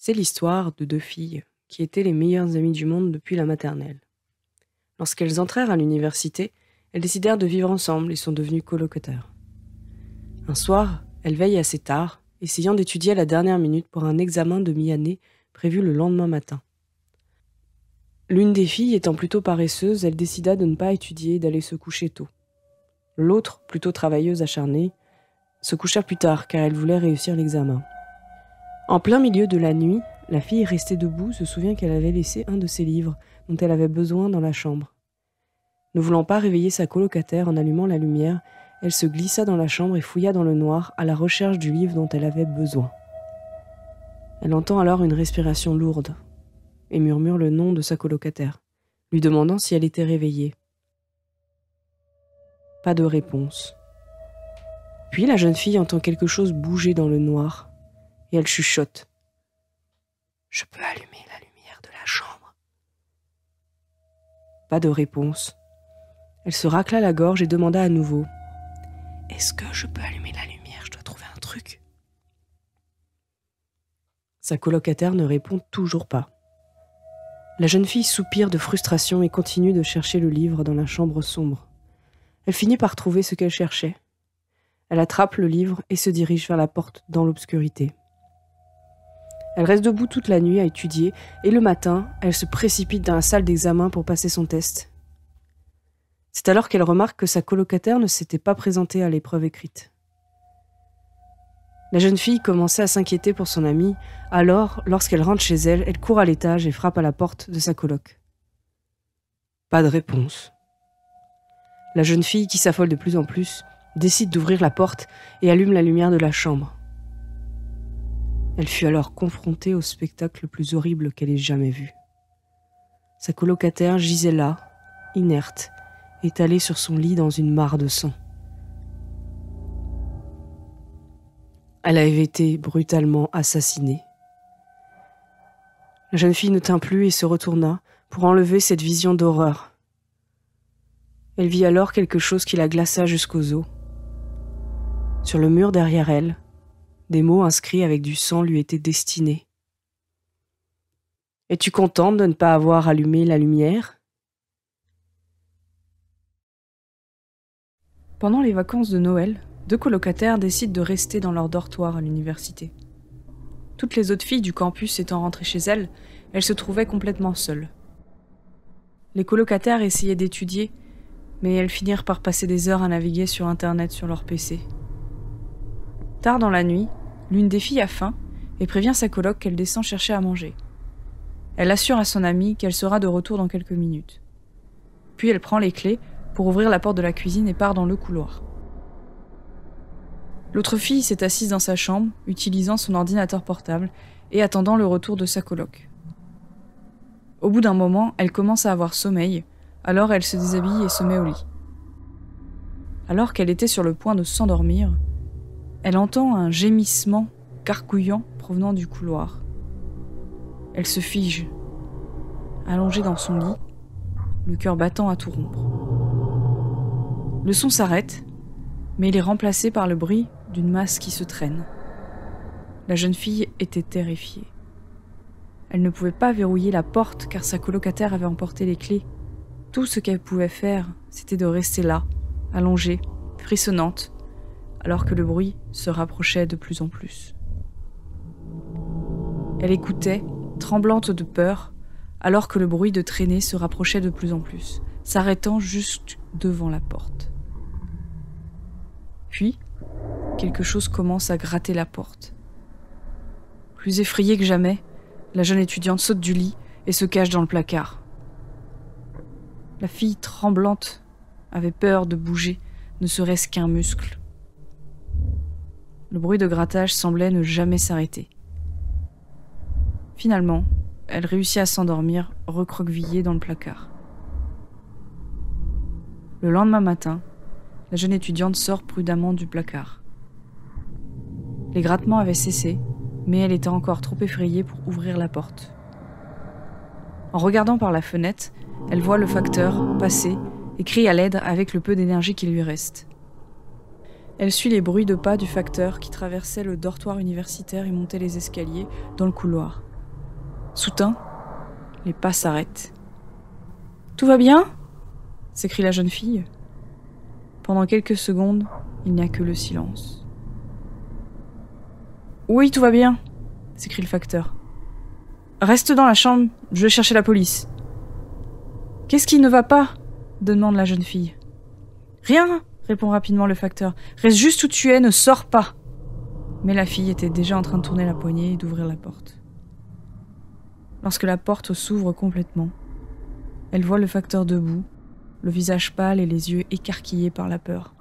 C'est l'histoire de deux filles qui étaient les meilleures amies du monde depuis la maternelle. Lorsqu'elles entrèrent à l'université, elles décidèrent de vivre ensemble et sont devenues colocataires. Un soir, elles veillent assez tard, essayant d'étudier à la dernière minute pour un examen de mi-année prévu le lendemain matin. L'une des filles étant plutôt paresseuse, elle décida de ne pas étudier et d'aller se coucher tôt. L'autre, plutôt travailleuse acharnée, se coucha plus tard car elle voulait réussir l'examen. En plein milieu de la nuit, la fille restée debout se souvient qu'elle avait laissé un de ses livres dont elle avait besoin dans la chambre. Ne voulant pas réveiller sa colocataire en allumant la lumière, elle se glissa dans la chambre et fouilla dans le noir à la recherche du livre dont elle avait besoin. Elle entend alors une respiration lourde et murmure le nom de sa colocataire, lui demandant si elle était réveillée. Pas de réponse. Puis la jeune fille entend quelque chose bouger dans le noir et elle chuchote. « Je peux allumer la lumière de la chambre. » Pas de réponse. Elle se racla la gorge et demanda à nouveau. « Est-ce que je peux allumer la lumière? Je dois trouver un truc. » Sa colocataire ne répond toujours pas. La jeune fille soupire de frustration et continue de chercher le livre dans la chambre sombre. Elle finit par trouver ce qu'elle cherchait. Elle attrape le livre et se dirige vers la porte dans l'obscurité. Elle reste debout toute la nuit à étudier et le matin, elle se précipite dans la salle d'examen pour passer son test. C'est alors qu'elle remarque que sa colocataire ne s'était pas présentée à l'épreuve écrite. La jeune fille commençait à s'inquiéter pour son amie, alors, lorsqu'elle rentre chez elle, elle court à l'étage et frappe à la porte de sa coloc. Pas de réponse. La jeune fille, qui s'affole de plus en plus, décide d'ouvrir la porte et allume la lumière de la chambre. Elle fut alors confrontée au spectacle le plus horrible qu'elle ait jamais vu. Sa colocataire gisait là, inerte, étalée sur son lit dans une mare de sang. Elle avait été brutalement assassinée. La jeune fille ne tint plus et se retourna pour enlever cette vision d'horreur. Elle vit alors quelque chose qui la glaça jusqu'aux os. Sur le mur derrière elle, des mots inscrits avec du sang lui étaient destinés. « Es-tu contente de ne pas avoir allumé la lumière ?» Pendant les vacances de Noël, deux colocataires décident de rester dans leur dortoir à l'université. Toutes les autres filles du campus étant rentrées chez elles, elles se trouvaient complètement seules. Les colocataires essayaient d'étudier, mais elles finirent par passer des heures à naviguer sur Internet sur leur PC. Tard dans la nuit, l'une des filles a faim et prévient sa coloc qu'elle descend chercher à manger. Elle assure à son amie qu'elle sera de retour dans quelques minutes. Puis elle prend les clés pour ouvrir la porte de la cuisine et part dans le couloir. L'autre fille s'est assise dans sa chambre, utilisant son ordinateur portable et attendant le retour de sa coloc. Au bout d'un moment, elle commence à avoir sommeil, alors elle se déshabille et se met au lit. Alors qu'elle était sur le point de s'endormir, elle entend un gémissement gargouillant provenant du couloir. Elle se fige, allongée dans son lit, le cœur battant à tout rompre. Le son s'arrête, mais il est remplacé par le bruit d'une masse qui se traîne. La jeune fille était terrifiée. Elle ne pouvait pas verrouiller la porte car sa colocataire avait emporté les clés. Tout ce qu'elle pouvait faire, c'était de rester là, allongée, frissonnante, alors que le bruit se rapprochait de plus en plus. Elle écoutait, tremblante de peur, alors que le bruit de traînée se rapprochait de plus en plus, s'arrêtant juste devant la porte. Puis, quelque chose commence à gratter la porte. Plus effrayée que jamais, la jeune étudiante saute du lit et se cache dans le placard. La fille tremblante avait peur de bouger, ne serait-ce qu'un muscle. Le bruit de grattage semblait ne jamais s'arrêter. Finalement, elle réussit à s'endormir, recroquevillée dans le placard. Le lendemain matin, la jeune étudiante sort prudemment du placard. Les grattements avaient cessé, mais elle était encore trop effrayée pour ouvrir la porte. En regardant par la fenêtre, elle voit le facteur passer et crie à l'aide avec le peu d'énergie qui lui reste. Elle suit les bruits de pas du facteur qui traversait le dortoir universitaire et montait les escaliers dans le couloir. Soudain, les pas s'arrêtent. « Tout va bien ?» s'écrie la jeune fille. Pendant quelques secondes, il n'y a que le silence. « Oui, tout va bien !» s'écrie le facteur. « Reste dans la chambre, je vais chercher la police. »« Qu'est-ce qui ne va pas ?» demande la jeune fille. « Rien !» répond rapidement le facteur. « Reste juste où tu es, ne sors pas !» Mais la fille était déjà en train de tourner la poignée et d'ouvrir la porte. Lorsque la porte s'ouvre complètement, elle voit le facteur debout, le visage pâle et les yeux écarquillés par la peur.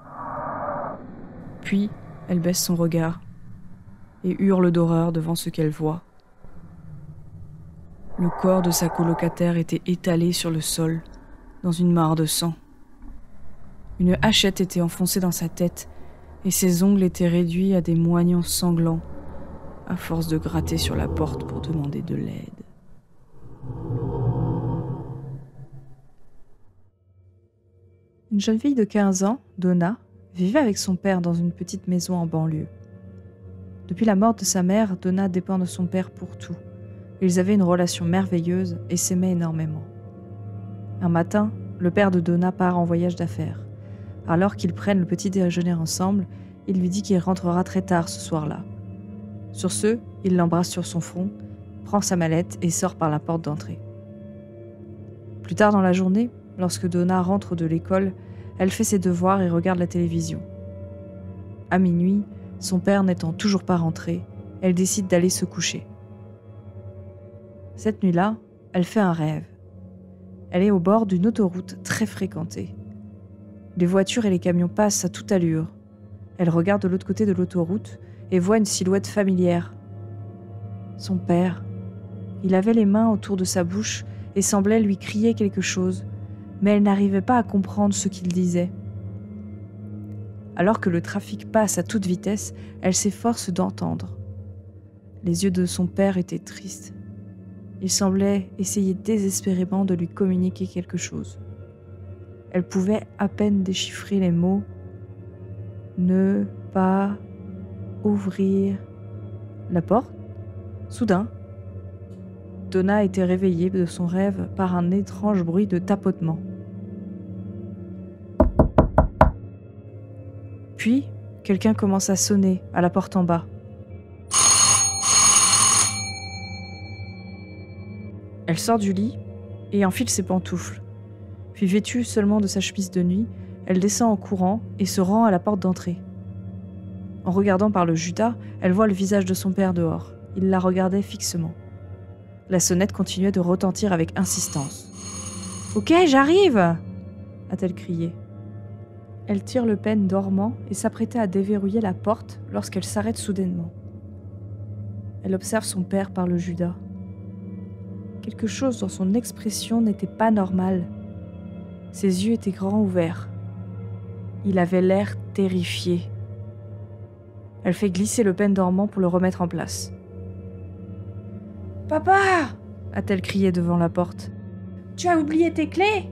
Puis, elle baisse son regard et hurle d'horreur devant ce qu'elle voit. Le corps de sa colocataire était étalé sur le sol, dans une mare de sang. Une hachette était enfoncée dans sa tête et ses ongles étaient réduits à des moignons sanglants, à force de gratter sur la porte pour demander de l'aide. Une jeune fille de 15 ans, Donna, vivait avec son père dans une petite maison en banlieue. Depuis la mort de sa mère, Donna dépend de son père pour tout. Ils avaient une relation merveilleuse et s'aimaient énormément. Un matin, le père de Donna part en voyage d'affaires. Alors qu'ils prennent le petit déjeuner ensemble, il lui dit qu'il rentrera très tard ce soir-là. Sur ce, il l'embrasse sur son front, prend sa mallette et sort par la porte d'entrée. Plus tard dans la journée, lorsque Donna rentre de l'école, elle fait ses devoirs et regarde la télévision. À minuit, son père n'étant toujours pas rentré, elle décide d'aller se coucher. Cette nuit-là, elle fait un rêve. Elle est au bord d'une autoroute très fréquentée. Les voitures et les camions passent à toute allure. Elle regarde de l'autre côté de l'autoroute et voit une silhouette familière. Son père. Il avait les mains autour de sa bouche et semblait lui crier quelque chose, mais elle n'arrivait pas à comprendre ce qu'il disait. Alors que le trafic passe à toute vitesse, elle s'efforce d'entendre. Les yeux de son père étaient tristes. Il semblait essayer désespérément de lui communiquer quelque chose. Elle pouvait à peine déchiffrer les mots « ne pas ouvrir la porte ». Soudain, Donna était réveillée de son rêve par un étrange bruit de tapotement. Puis, quelqu'un commence à sonner à la porte en bas. Elle sort du lit et enfile ses pantoufles. Puis vêtue seulement de sa chemise de nuit, elle descend en courant et se rend à la porte d'entrée. En regardant par le judas, elle voit le visage de son père dehors. Il la regardait fixement. La sonnette continuait de retentir avec insistance. « Ok, j'arrive !» a-t-elle crié. Elle tire le peigne dormant et s'apprêtait à déverrouiller la porte lorsqu'elle s'arrête soudainement. Elle observe son père par le judas. Quelque chose dans son expression n'était pas normal. Ses yeux étaient grands ouverts. Il avait l'air terrifié. Elle fait glisser le peigne dormant pour le remettre en place. « Papa !» a-t-elle crié devant la porte. « Tu as oublié tes clés ?»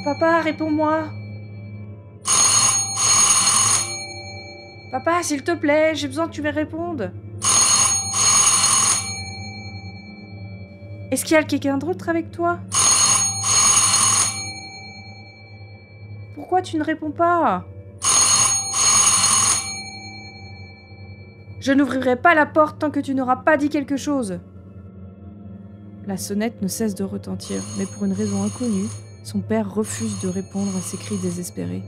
« Papa, réponds-moi !»« Papa, s'il te plaît, j'ai besoin que tu me répondes !»« Est-ce qu'il y a quelqu'un d'autre avec toi ?»« Pourquoi tu ne réponds pas ?»« Je n'ouvrirai pas la porte tant que tu n'auras pas dit quelque chose !» La sonnette ne cesse de retentir, mais pour une raison inconnue, son père refuse de répondre à ses cris désespérés.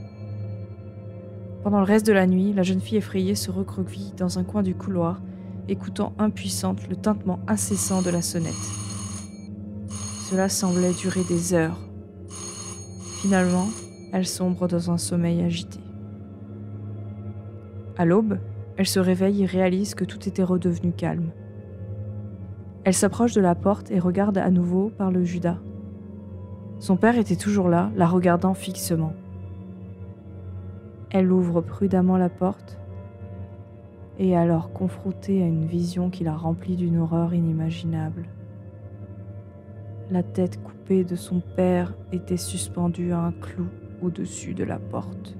Pendant le reste de la nuit, la jeune fille effrayée se recroqueville dans un coin du couloir, écoutant impuissante le tintement incessant de la sonnette. Cela semblait durer des heures. Finalement, elle sombre dans un sommeil agité. À l'aube, elle se réveille et réalise que tout était redevenu calme. Elle s'approche de la porte et regarde à nouveau par le judas. Son père était toujours là, la regardant fixement. Elle ouvre prudemment la porte et est alors confrontée à une vision qui la remplit d'une horreur inimaginable. La tête coupée de son père était suspendue à un clou au-dessus de la porte.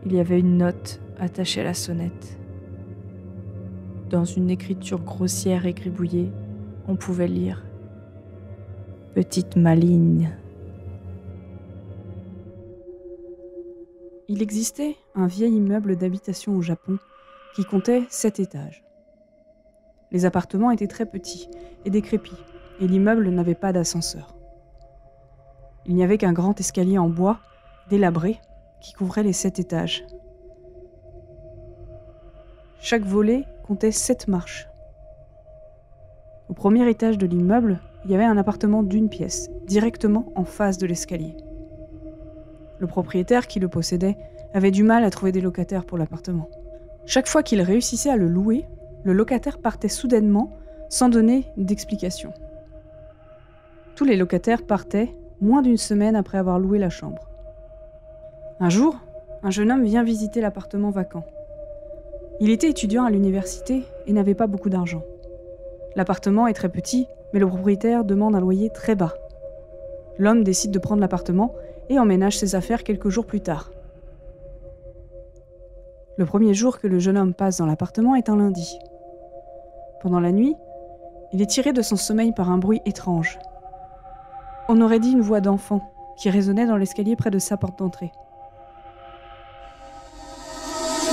Il y avait une note attachée à la sonnette. Dans une écriture grossière et gribouillée, on pouvait lire « Petite maligne ». Il existait un vieil immeuble d'habitation au Japon qui comptait 7 étages. Les appartements étaient très petits et décrépits, et l'immeuble n'avait pas d'ascenseur. Il n'y avait qu'un grand escalier en bois, délabré, qui couvrait les 7 étages. Chaque volet comptait 7 marches. Au premier étage de l'immeuble, il y avait un appartement d'une pièce, directement en face de l'escalier. Le propriétaire qui le possédait avait du mal à trouver des locataires pour l'appartement. Chaque fois qu'il réussissait à le louer, le locataire partait soudainement sans donner d'explication. Tous les locataires partaient moins d'une semaine après avoir loué la chambre. Un jour, un jeune homme vient visiter l'appartement vacant. Il était étudiant à l'université et n'avait pas beaucoup d'argent. L'appartement est très petit, mais le propriétaire demande un loyer très bas. L'homme décide de prendre l'appartement et emménage ses affaires quelques jours plus tard. Le premier jour que le jeune homme passe dans l'appartement est un lundi. Pendant la nuit, il est tiré de son sommeil par un bruit étrange. On aurait dit une voix d'enfant qui résonnait dans l'escalier près de sa porte d'entrée.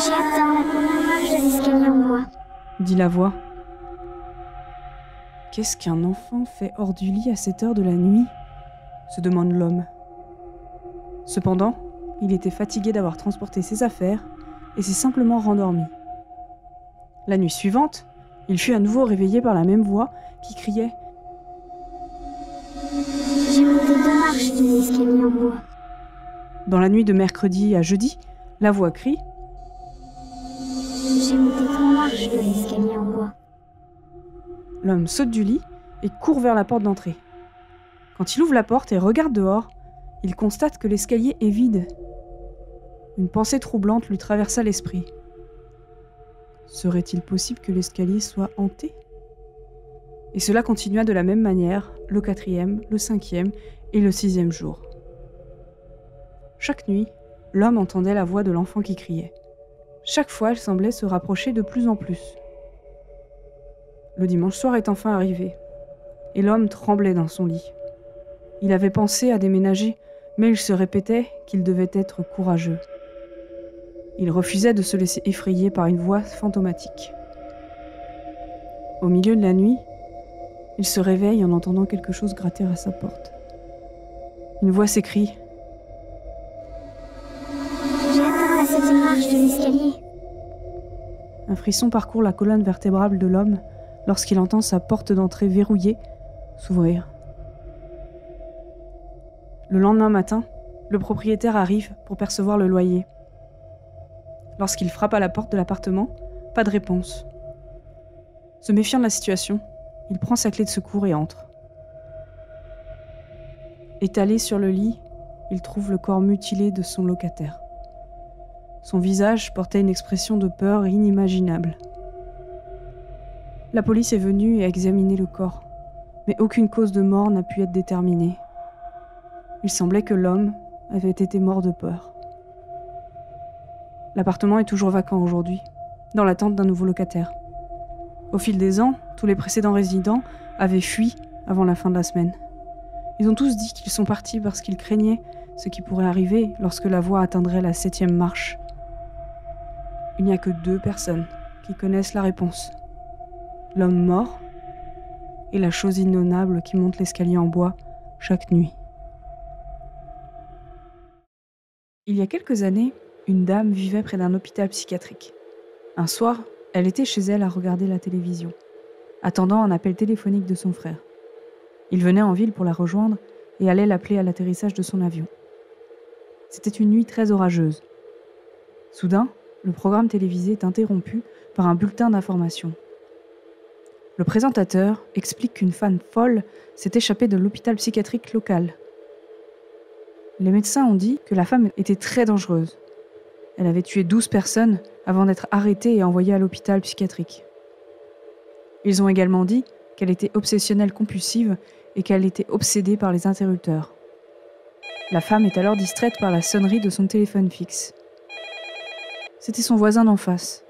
J'attends la première marche de l'escalier en bois, dit la voix. Qu'est-ce qu'un enfant fait hors du lit à cette heure de la nuit ? Se demande l'homme. Cependant, il était fatigué d'avoir transporté ses affaires et s'est simplement rendormi. La nuit suivante, il fut à nouveau réveillé par la même voix qui criait « J'ai monté 2 marches de l'escalier en bois. » Dans la nuit de mercredi à jeudi, la voix crie « J'ai monté 3 marches de l'escalier en bois. » L'homme saute du lit et court vers la porte d'entrée. Quand il ouvre la porte et regarde dehors, il constate que l'escalier est vide. Une pensée troublante lui traversa l'esprit. Serait-il possible que l'escalier soit hanté ? Et cela continua de la même manière le 4e, le 5e et le 6e jour. Chaque nuit, l'homme entendait la voix de l'enfant qui criait. Chaque fois, elle semblait se rapprocher de plus en plus. Le dimanche soir est enfin arrivé, et l'homme tremblait dans son lit. Il avait pensé à déménager, mais il se répétait qu'il devait être courageux. Il refusait de se laisser effrayer par une voix fantomatique. Au milieu de la nuit, il se réveille en entendant quelque chose gratter à sa porte. Une voix s'écrie « J'attends la 7e marche de l'escalier. » Un frisson parcourt la colonne vertébrale de l'homme lorsqu'il entend sa porte d'entrée verrouillée s'ouvrir. Le lendemain matin, le propriétaire arrive pour percevoir le loyer. Lorsqu'il frappe à la porte de l'appartement, pas de réponse. Se méfiant de la situation, il prend sa clé de secours et entre. Étalé sur le lit, il trouve le corps mutilé de son locataire. Son visage portait une expression de peur inimaginable. La police est venue et a examiné le corps, mais aucune cause de mort n'a pu être déterminée. Il semblait que l'homme avait été mort de peur. L'appartement est toujours vacant aujourd'hui, dans l'attente d'un nouveau locataire. Au fil des ans, tous les précédents résidents avaient fui avant la fin de la semaine. Ils ont tous dit qu'ils sont partis parce qu'ils craignaient ce qui pourrait arriver lorsque la voix atteindrait la 7e marche. Il n'y a que 2 personnes qui connaissent la réponse. L'homme mort et la chose innommable qui monte l'escalier en bois chaque nuit. Il y a quelques années, une dame vivait près d'un hôpital psychiatrique. Un soir, elle était chez elle à regarder la télévision, attendant un appel téléphonique de son frère. Il venait en ville pour la rejoindre et allait l'appeler à l'atterrissage de son avion. C'était une nuit très orageuse. Soudain, le programme télévisé est interrompu par un bulletin d'information. Le présentateur explique qu'une femme folle s'est échappée de l'hôpital psychiatrique local. Les médecins ont dit que la femme était très dangereuse. Elle avait tué 12 personnes avant d'être arrêtée et envoyée à l'hôpital psychiatrique. Ils ont également dit qu'elle était obsessionnelle compulsive et qu'elle était obsédée par les interrupteurs. La femme est alors distraite par la sonnerie de son téléphone fixe. C'était son voisin d'en face.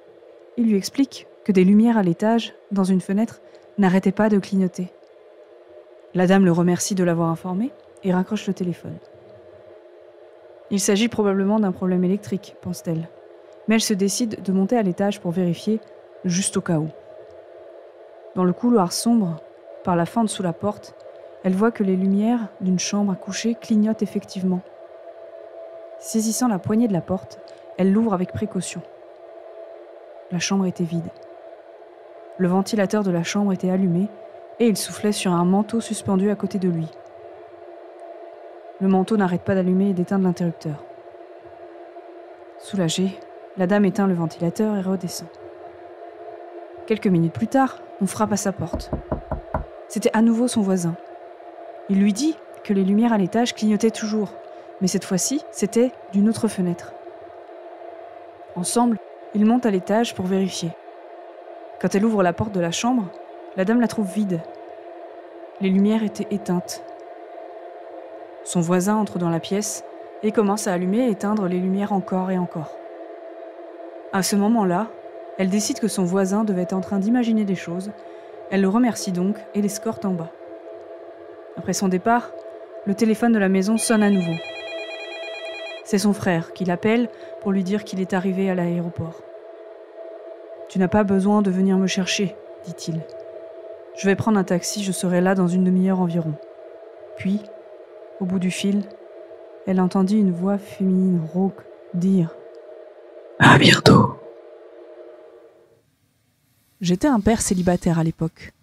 Il lui explique que des lumières à l'étage, dans une fenêtre, n'arrêtaient pas de clignoter. La dame le remercie de l'avoir informé et raccroche le téléphone. Il s'agit probablement d'un problème électrique, pense-t-elle. Mais elle se décide de monter à l'étage pour vérifier, juste au cas où. Dans le couloir sombre, par la fente sous la porte, elle voit que les lumières d'une chambre à coucher clignotent effectivement. Saisissant la poignée de la porte, elle l'ouvre avec précaution. La chambre était vide. Le ventilateur de la chambre était allumé et il soufflait sur un manteau suspendu à côté de lui. Le manteau n'arrête pas d'allumer et d'éteindre l'interrupteur. Soulagée, la dame éteint le ventilateur et redescend. Quelques minutes plus tard, on frappe à sa porte. C'était à nouveau son voisin. Il lui dit que les lumières à l'étage clignotaient toujours, mais cette fois-ci, c'était d'une autre fenêtre. Ensemble, ils montent à l'étage pour vérifier. Quand elle ouvre la porte de la chambre, la dame la trouve vide. Les lumières étaient éteintes. Son voisin entre dans la pièce et commence à allumer et éteindre les lumières encore et encore. À ce moment-là, elle décide que son voisin devait être en train d'imaginer des choses. Elle le remercie donc et l'escorte en bas. Après son départ, le téléphone de la maison sonne à nouveau. C'est son frère qui l'appelle pour lui dire qu'il est arrivé à l'aéroport. « Tu n'as pas besoin de venir me chercher, dit-il. Je vais prendre un taxi, je serai là dans une demi-heure environ. » Puis, au bout du fil, elle entendit une voix féminine rauque dire « À bientôt !» J'étais un père célibataire à l'époque.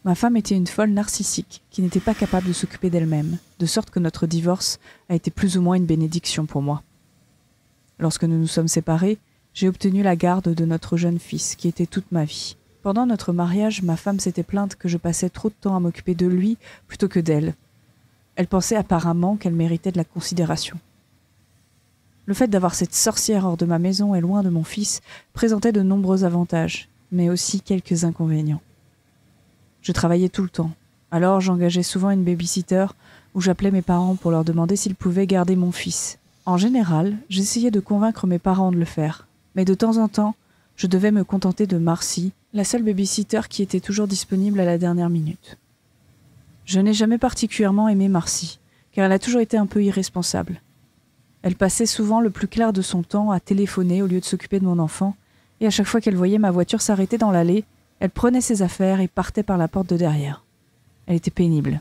Ma femme était une folle narcissique qui n'était pas capable de s'occuper d'elle-même, de sorte que notre divorce a été plus ou moins une bénédiction pour moi. Lorsque nous nous sommes séparés, j'ai obtenu la garde de notre jeune fils, qui était toute ma vie. Pendant notre mariage, ma femme s'était plainte que je passais trop de temps à m'occuper de lui plutôt que d'elle. Elle pensait apparemment qu'elle méritait de la considération. Le fait d'avoir cette sorcière hors de ma maison et loin de mon fils présentait de nombreux avantages, mais aussi quelques inconvénients. Je travaillais tout le temps, alors j'engageais souvent une baby-sitter où j'appelais mes parents pour leur demander s'ils pouvaient garder mon fils. En général, j'essayais de convaincre mes parents de le faire, mais de temps en temps, je devais me contenter de Marcy, la seule baby-sitter qui était toujours disponible à la dernière minute. Je n'ai jamais particulièrement aimé Marcy, car elle a toujours été un peu irresponsable. Elle passait souvent le plus clair de son temps à téléphoner au lieu de s'occuper de mon enfant, et à chaque fois qu'elle voyait ma voiture s'arrêter dans l'allée, elle prenait ses affaires et partait par la porte de derrière. Elle était pénible,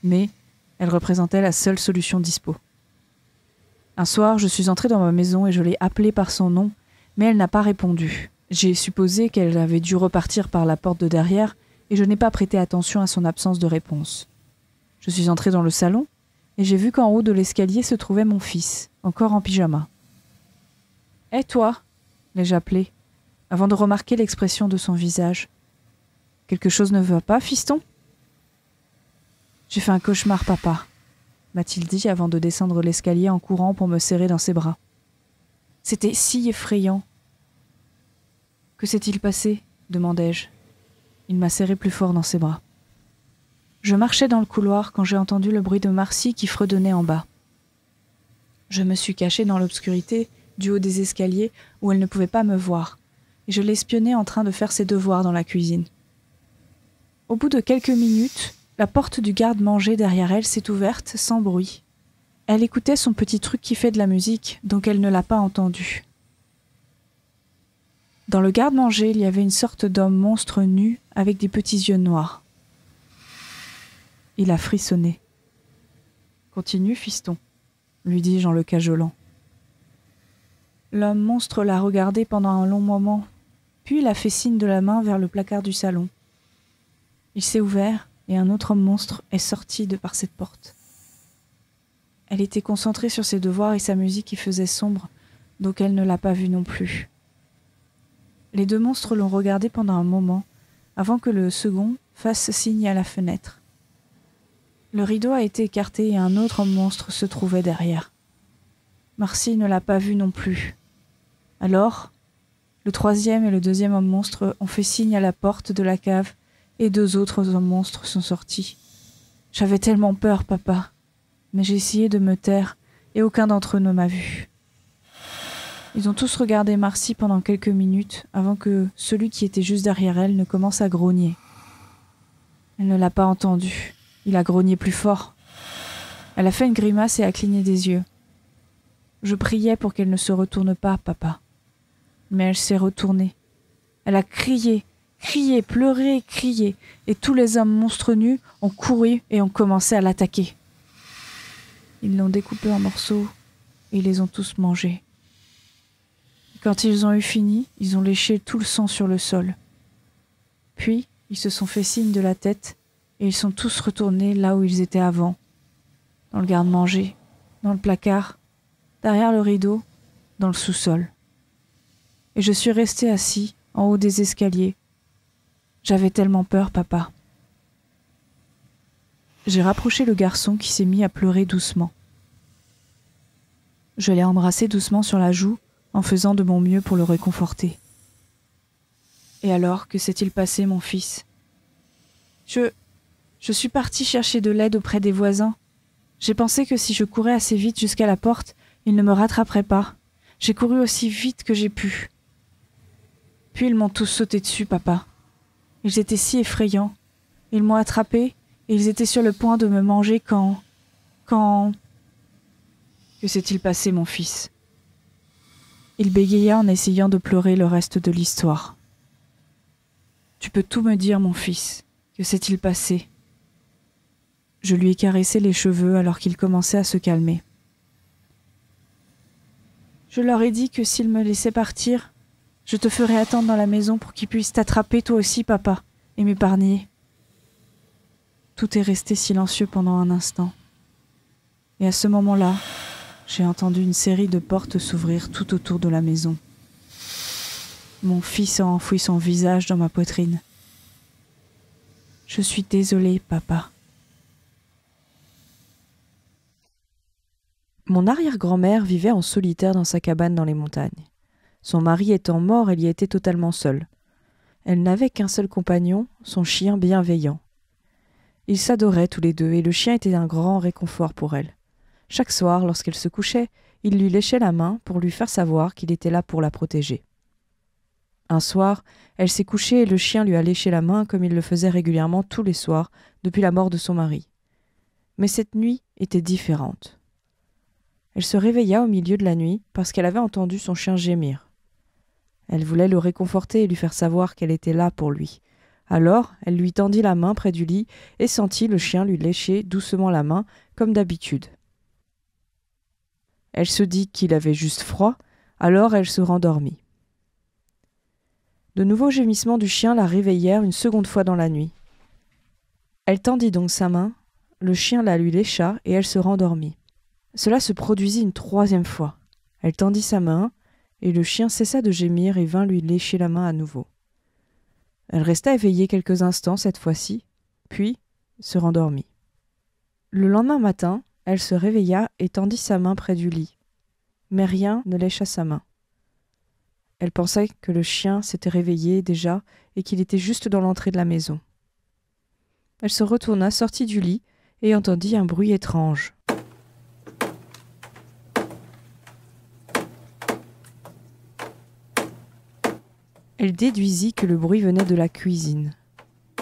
mais elle représentait la seule solution dispo. Un soir, je suis entrée dans ma maison et je l'ai appelée par son nom, mais elle n'a pas répondu. J'ai supposé qu'elle avait dû repartir par la porte de derrière et je n'ai pas prêté attention à son absence de réponse. Je suis entrée dans le salon et j'ai vu qu'en haut de l'escalier se trouvait mon fils, encore en pyjama. « Hé toi !» l'ai-je appelé, avant de remarquer l'expression de son visage. « Quelque chose ne va pas, fiston ?» « J'ai fait un cauchemar, papa », m'a-t-il dit avant de descendre l'escalier en courant pour me serrer dans ses bras. C'était si effrayant. « Que s'est-il passé ?» demandai-je. Il m'a serré plus fort dans ses bras. Je marchais dans le couloir quand j'ai entendu le bruit de Marcy qui fredonnait en bas. Je me suis cachée dans l'obscurité du haut des escaliers où elle ne pouvait pas me voir, et je l'espionnais en train de faire ses devoirs dans la cuisine. Au bout de quelques minutes, la porte du garde-manger derrière elle s'est ouverte sans bruit. Elle écoutait son petit truc qui fait de la musique, donc elle ne l'a pas entendu. Dans le garde-manger, il y avait une sorte d'homme monstre nu avec des petits yeux noirs. Il a frissonné. « Continue, fiston », lui dis-je en le cajolant. L'homme monstre l'a regardé pendant un long moment, puis il a fait signe de la main vers le placard du salon. Il s'est ouvert et un autre homme monstre est sorti de par cette porte. Elle était concentrée sur ses devoirs et sa musique y faisait sombre, donc elle ne l'a pas vu non plus. Les deux monstres l'ont regardé pendant un moment, avant que le second fasse signe à la fenêtre. Le rideau a été écarté et un autre homme monstre se trouvait derrière. Marcy ne l'a pas vu non plus. Alors, le troisième et le deuxième homme monstre ont fait signe à la porte de la cave et deux autres hommes monstres sont sortis. J'avais tellement peur, papa, mais j'ai essayé de me taire et aucun d'entre eux ne m'a vu. Ils ont tous regardé Marcie pendant quelques minutes avant que celui qui était juste derrière elle ne commence à grogner. Elle ne l'a pas entendu. Il a grogné plus fort. Elle a fait une grimace et a cligné des yeux. Je priais pour qu'elle ne se retourne pas, papa. Mais elle s'est retournée. Elle a crié, pleuré, crié, et tous les hommes monstres nus ont couru et ont commencé à l'attaquer. Ils l'ont découpée en morceaux et ils les ont tous mangés. Quand ils ont eu fini, ils ont léché tout le sang sur le sol. Puis, ils se sont fait signe de la tête et ils sont tous retournés là où ils étaient avant. Dans le garde-manger, dans le placard, derrière le rideau, dans le sous-sol. Et je suis restée assis en haut des escaliers. J'avais tellement peur, papa. J'ai rapproché le garçon qui s'est mis à pleurer doucement. Je l'ai embrassé doucement sur la joue en faisant de mon mieux pour le réconforter. Et alors, que s'est-il passé, mon fils ? Je suis partie chercher de l'aide auprès des voisins. J'ai pensé que si je courais assez vite jusqu'à la porte, ils ne me rattraperaient pas. J'ai couru aussi vite que j'ai pu. Puis ils m'ont tous sauté dessus, papa. Ils étaient si effrayants. Ils m'ont attrapé et ils étaient sur le point de me manger quand... Que s'est-il passé, mon fils ? Il bégaya en essayant de pleurer le reste de l'histoire. Tu peux tout me dire, mon fils. Que s'est-il passé ? Je lui ai caressé les cheveux alors qu'il commençait à se calmer. Je leur ai dit que s'ils me laissaient partir, je te ferais attendre dans la maison pour qu'ils puissent t'attraper toi aussi, papa, et m'épargner. Tout est resté silencieux pendant un instant. Et à ce moment-là, j'ai entendu une série de portes s'ouvrir tout autour de la maison. Mon fils a enfoui son visage dans ma poitrine. Je suis désolée, papa. Mon arrière-grand-mère vivait en solitaire dans sa cabane dans les montagnes. Son mari étant mort, elle y était totalement seule. Elle n'avait qu'un seul compagnon, son chien bienveillant. Ils s'adoraient tous les deux et le chien était un grand réconfort pour elle. Chaque soir, lorsqu'elle se couchait, il lui léchait la main pour lui faire savoir qu'il était là pour la protéger. Un soir, elle s'est couchée et le chien lui a léché la main comme il le faisait régulièrement tous les soirs depuis la mort de son mari. Mais cette nuit était différente. Elle se réveilla au milieu de la nuit parce qu'elle avait entendu son chien gémir. Elle voulait le réconforter et lui faire savoir qu'elle était là pour lui. Alors, elle lui tendit la main près du lit et sentit le chien lui lécher doucement la main comme d'habitude. Elle se dit qu'il avait juste froid, alors elle se rendormit. De nouveaux gémissements du chien la réveillèrent une seconde fois dans la nuit. Elle tendit donc sa main, le chien la lui lécha et elle se rendormit. Cela se produisit une troisième fois. Elle tendit sa main et le chien cessa de gémir et vint lui lécher la main à nouveau. Elle resta éveillée quelques instants cette fois-ci, puis se rendormit. Le lendemain matin, elle se réveilla et tendit sa main près du lit. Mais rien ne lécha sa main. Elle pensait que le chien s'était réveillé déjà et qu'il était juste dans l'entrée de la maison. Elle se retourna, sortit du lit et entendit un bruit étrange. Elle déduisit que le bruit venait de la cuisine.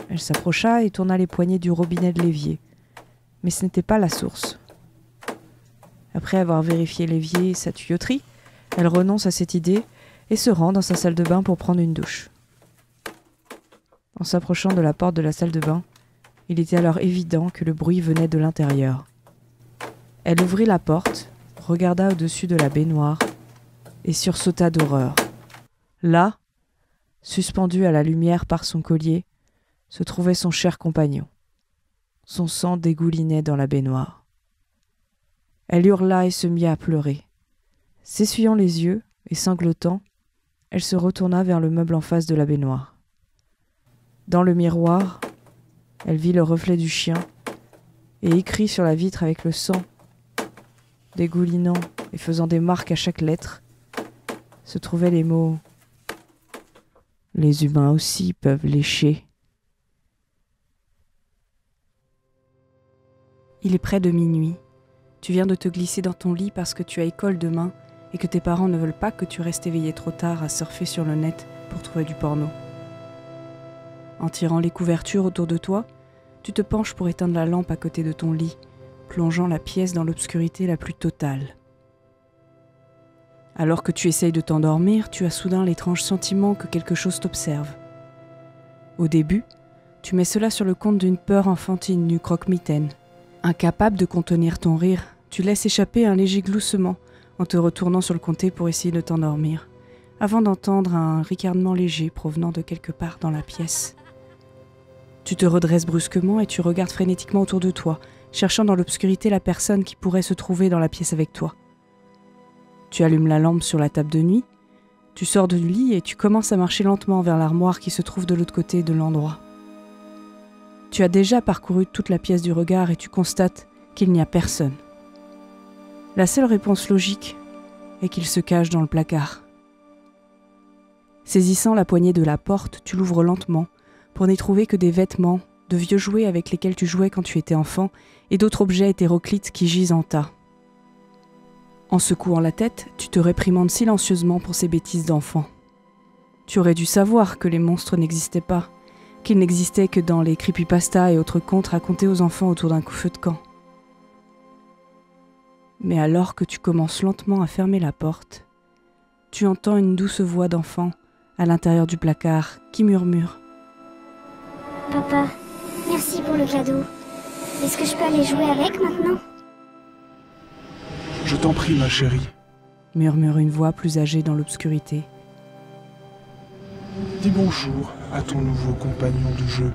Elle s'approcha et tourna les poignées du robinet de l'évier. Mais ce n'était pas la source. Après avoir vérifié l'évier et sa tuyauterie, elle renonce à cette idée et se rend dans sa salle de bain pour prendre une douche. En s'approchant de la porte de la salle de bain, il était alors évident que le bruit venait de l'intérieur. Elle ouvrit la porte, regarda au-dessus de la baignoire et sursauta d'horreur. Là, suspendu à la lumière par son collier, se trouvait son cher compagnon. Son sang dégoulinait dans la baignoire. Elle hurla et se mit à pleurer. S'essuyant les yeux et sanglotant, elle se retourna vers le meuble en face de la baignoire. Dans le miroir, elle vit le reflet du chien et écrit sur la vitre avec le sang, dégoulinant et faisant des marques à chaque lettre, se trouvaient les mots « Les humains aussi peuvent lécher ». Il est près de minuit. Tu viens de te glisser dans ton lit parce que tu as école demain et que tes parents ne veulent pas que tu restes éveillé trop tard à surfer sur le net pour trouver du porno. En tirant les couvertures autour de toi, tu te penches pour éteindre la lampe à côté de ton lit, plongeant la pièce dans l'obscurité la plus totale. Alors que tu essayes de t'endormir, tu as soudain l'étrange sentiment que quelque chose t'observe. Au début, tu mets cela sur le compte d'une peur enfantine du croque-mitaine. Incapable de contenir ton rire, tu laisses échapper un léger gloussement en te retournant sur le côté pour essayer de t'endormir, avant d'entendre un ricanement léger provenant de quelque part dans la pièce. Tu te redresses brusquement et tu regardes frénétiquement autour de toi, cherchant dans l'obscurité la personne qui pourrait se trouver dans la pièce avec toi. Tu allumes la lampe sur la table de nuit, tu sors du lit et tu commences à marcher lentement vers l'armoire qui se trouve de l'autre côté de l'endroit. Tu as déjà parcouru toute la pièce du regard et tu constates qu'il n'y a personne. La seule réponse logique est qu'il se cache dans le placard. Saisissant la poignée de la porte, tu l'ouvres lentement pour n'y trouver que des vêtements, de vieux jouets avec lesquels tu jouais quand tu étais enfant et d'autres objets hétéroclites qui gisent en tas. En secouant la tête, tu te réprimandes silencieusement pour ces bêtises d'enfant. Tu aurais dû savoir que les monstres n'existaient pas, qu'ils n'existaient que dans les creepypastas et autres contes racontés aux enfants autour d'un feu de camp. Mais alors que tu commences lentement à fermer la porte, tu entends une douce voix d'enfant à l'intérieur du placard qui murmure « Papa, merci pour le cadeau. Est-ce que je peux aller jouer avec maintenant ?» Je t'en prie, ma chérie. murmure une voix plus âgée dans l'obscurité. Dis bonjour à ton nouveau compagnon de jeu.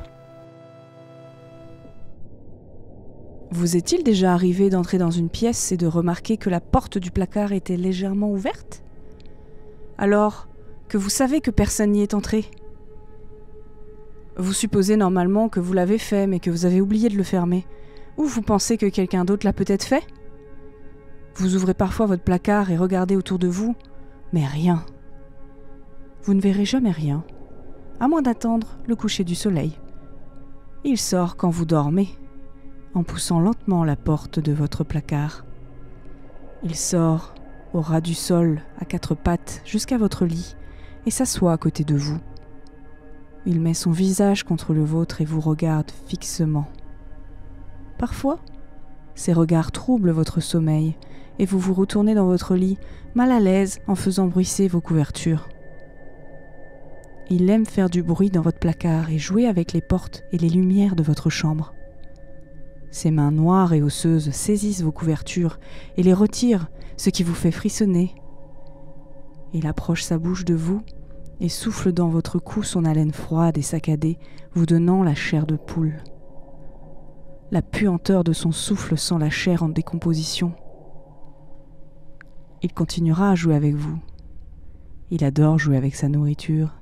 Vous est-il déjà arrivé d'entrer dans une pièce et de remarquer que la porte du placard était légèrement ouverte ? Alors que vous savez que personne n'y est entré ? Vous supposez normalement que vous l'avez fait, mais que vous avez oublié de le fermer. Ou vous pensez que quelqu'un d'autre l'a peut-être fait ? Vous ouvrez parfois votre placard et regardez autour de vous, mais rien. Vous ne verrez jamais rien, à moins d'attendre le coucher du soleil. Il sort quand vous dormez, en poussant lentement la porte de votre placard. Il sort au ras du sol, à quatre pattes, jusqu'à votre lit, et s'assoit à côté de vous. Il met son visage contre le vôtre et vous regarde fixement. Parfois, ses regards troublent votre sommeil, et vous vous retournez dans votre lit, mal à l'aise en faisant bruisser vos couvertures. Il aime faire du bruit dans votre placard et jouer avec les portes et les lumières de votre chambre. Ses mains noires et osseuses saisissent vos couvertures et les retirent, ce qui vous fait frissonner. Il approche sa bouche de vous et souffle dans votre cou son haleine froide et saccadée, vous donnant la chair de poule. La puanteur de son souffle sent la chair en décomposition. Il continuera à jouer avec vous. Il adore jouer avec sa nourriture.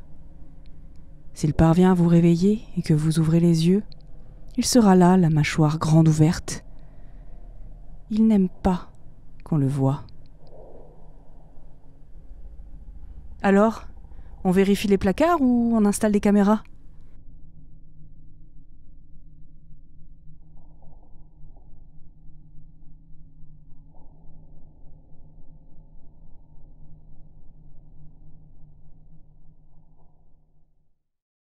S'il parvient à vous réveiller et que vous ouvrez les yeux, il sera là, la mâchoire grande ouverte. Il n'aime pas qu'on le voie. Alors, on vérifie les placards ou on installe des caméras ?